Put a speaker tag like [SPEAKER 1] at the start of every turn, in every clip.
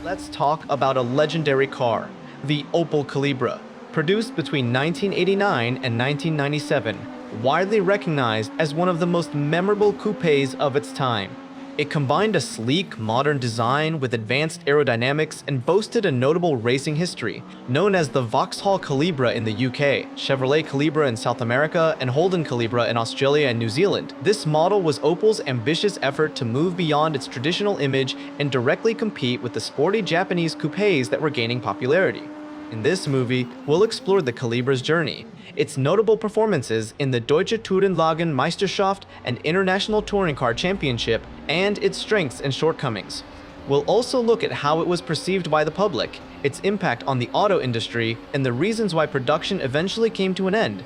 [SPEAKER 1] Let's talk about a legendary car, the Opel Calibra. Produced between 1989 and 1997, widely recognized as one of the most memorable coupes of its time. It combined a sleek, modern design with advanced aerodynamics and boasted a notable racing history, known as the Vauxhall Calibra in the UK, Chevrolet Calibra in South America, and Holden Calibra in Australia and New Zealand. This model was Opel's ambitious effort to move beyond its traditional image and directly compete with the sporty Japanese coupes that were gaining popularity. In this movie, we'll explore the Calibra's journey, its notable performances in the Deutsche Tourenwagen Meisterschaft and International Touring Car Championship, and its strengths and shortcomings. We'll also look at how it was perceived by the public, its impact on the auto industry, and the reasons why production eventually came to an end.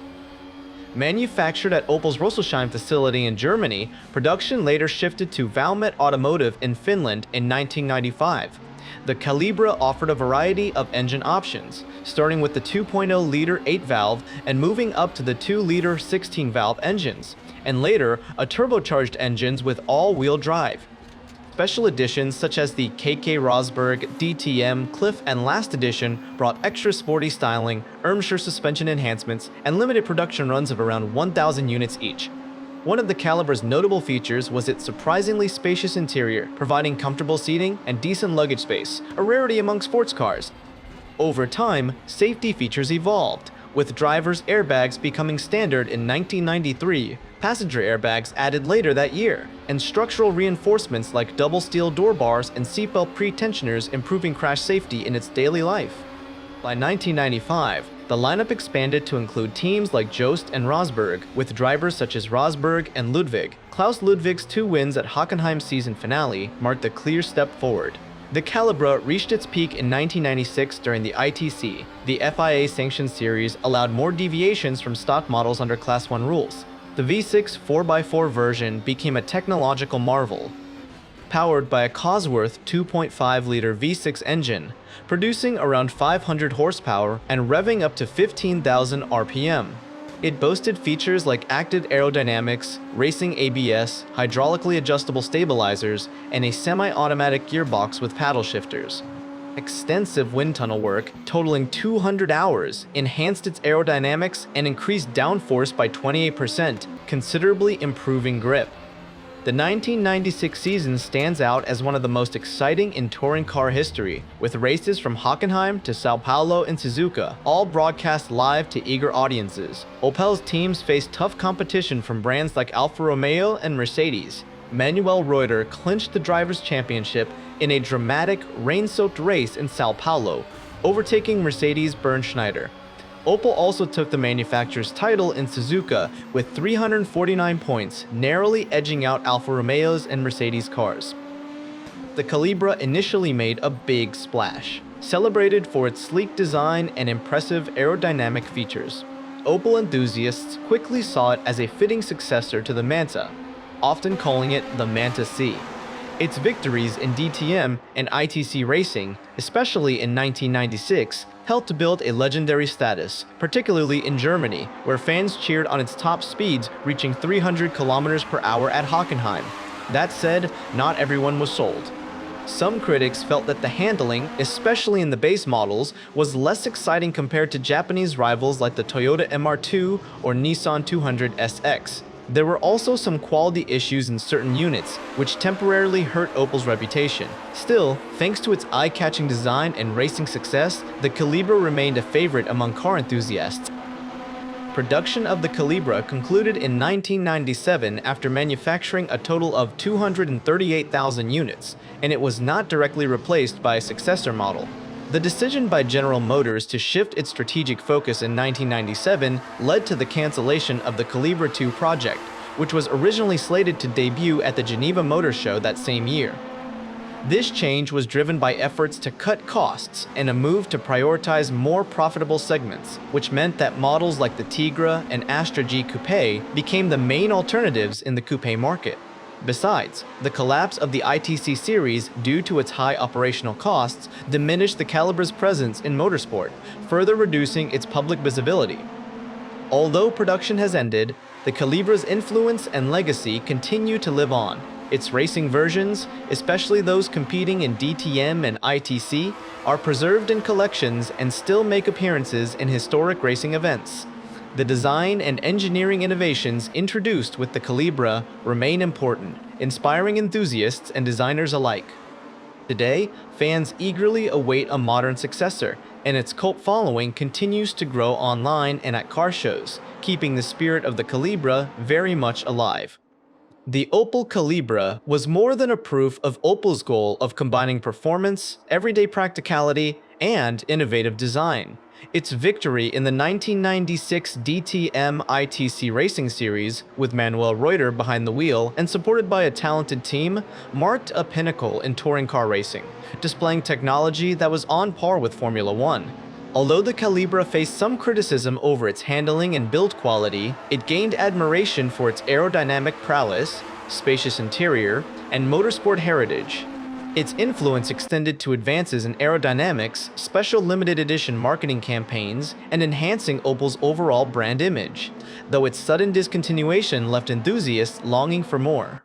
[SPEAKER 1] Manufactured at Opel's Rüsselsheim facility in Germany, production later shifted to Valmet Automotive in Finland in 1995. The Calibra offered a variety of engine options, starting with the 2.0-liter 8-valve and moving up to the 2-liter 16-valve engines, and later a turbocharged engines with all-wheel drive. Special editions such as the KK Rosberg, DTM, Cliff, and Last Edition brought extra sporty styling, Irmscher suspension enhancements, and limited production runs of around 1,000 units each. One of the Calibra's notable features was its surprisingly spacious interior, providing comfortable seating and decent luggage space, a rarity among sports cars. Over time, safety features evolved, with driver's airbags becoming standard in 1993, passenger airbags added later that year, and structural reinforcements like double steel door bars and seatbelt pre-tensioners improving crash safety in its daily life. By 1995, the lineup expanded to include teams like Jost and Rosberg, with drivers such as Rosberg and Ludwig. Klaus Ludwig's 2 wins at Hockenheim's season finale marked a clear step forward. The Calibra reached its peak in 1996 during the ITC. The FIA-sanctioned series allowed more deviations from stock models under Class 1 rules. The V6 4x4 version became a technological marvel, powered by a Cosworth 2.5-liter V6 engine, producing around 500 horsepower and revving up to 15,000 RPM. It boasted features like active aerodynamics, racing ABS, hydraulically adjustable stabilizers, and a semi-automatic gearbox with paddle shifters. Extensive wind tunnel work, totaling 200 hours, enhanced its aerodynamics and increased downforce by 28%, considerably improving grip. The 1996 season stands out as one of the most exciting in touring car history, with races from Hockenheim to Sao Paulo and Suzuka, all broadcast live to eager audiences. Opel's teams faced tough competition from brands like Alfa Romeo and Mercedes. Manuel Reuter clinched the Drivers' Championship in a dramatic, rain-soaked race in Sao Paulo, overtaking Mercedes' Bernd Schneider. Opel also took the manufacturer's title in Suzuka with 349 points, narrowly edging out Alfa Romeo's and Mercedes cars. The Calibra initially made a big splash, celebrated for its sleek design and impressive aerodynamic features. Opel enthusiasts quickly saw it as a fitting successor to the Manta, often calling it the Manta C. Its victories in DTM and ITC racing, especially in 1996, helped to build a legendary status, particularly in Germany, where fans cheered on its top speeds reaching 300 km per hour at Hockenheim. That said, not everyone was sold. Some critics felt that the handling, especially in the base models, was less exciting compared to Japanese rivals like the Toyota MR2 or Nissan 200SX. There were also some quality issues in certain units, which temporarily hurt Opel's reputation. Still, thanks to its eye-catching design and racing success, the Calibra remained a favorite among car enthusiasts. Production of the Calibra concluded in 1997 after manufacturing a total of 238,000 units, and it was not directly replaced by a successor model. The decision by General Motors to shift its strategic focus in 1997 led to the cancellation of the Calibra 2 project, which was originally slated to debut at the Geneva Motor Show that same year. This change was driven by efforts to cut costs and a move to prioritize more profitable segments, which meant that models like the Tigra and Astra G Coupe became the main alternatives in the coupe market. Besides, the collapse of the ITC series due to its high operational costs diminished the Calibra's presence in motorsport, further reducing its public visibility. Although production has ended, the Calibra's influence and legacy continue to live on. Its racing versions, especially those competing in DTM and ITC, are preserved in collections and still make appearances in historic racing events. The design and engineering innovations introduced with the Calibra remain important, inspiring enthusiasts and designers alike. Today, fans eagerly await a modern successor, and its cult following continues to grow online and at car shows, keeping the spirit of the Calibra very much alive. The Opel Calibra was more than a proof of Opel's goal of combining performance, everyday practicality, and innovative design. Its victory in the 1996 DTM ITC Racing Series, with Manuel Reuter behind the wheel and supported by a talented team, marked a pinnacle in touring car racing, displaying technology that was on par with Formula One. Although the Calibra faced some criticism over its handling and build quality, it gained admiration for its aerodynamic prowess, spacious interior, and motorsport heritage. Its influence extended to advances in aerodynamics, special limited edition marketing campaigns, and enhancing Opel's overall brand image, though its sudden discontinuation left enthusiasts longing for more.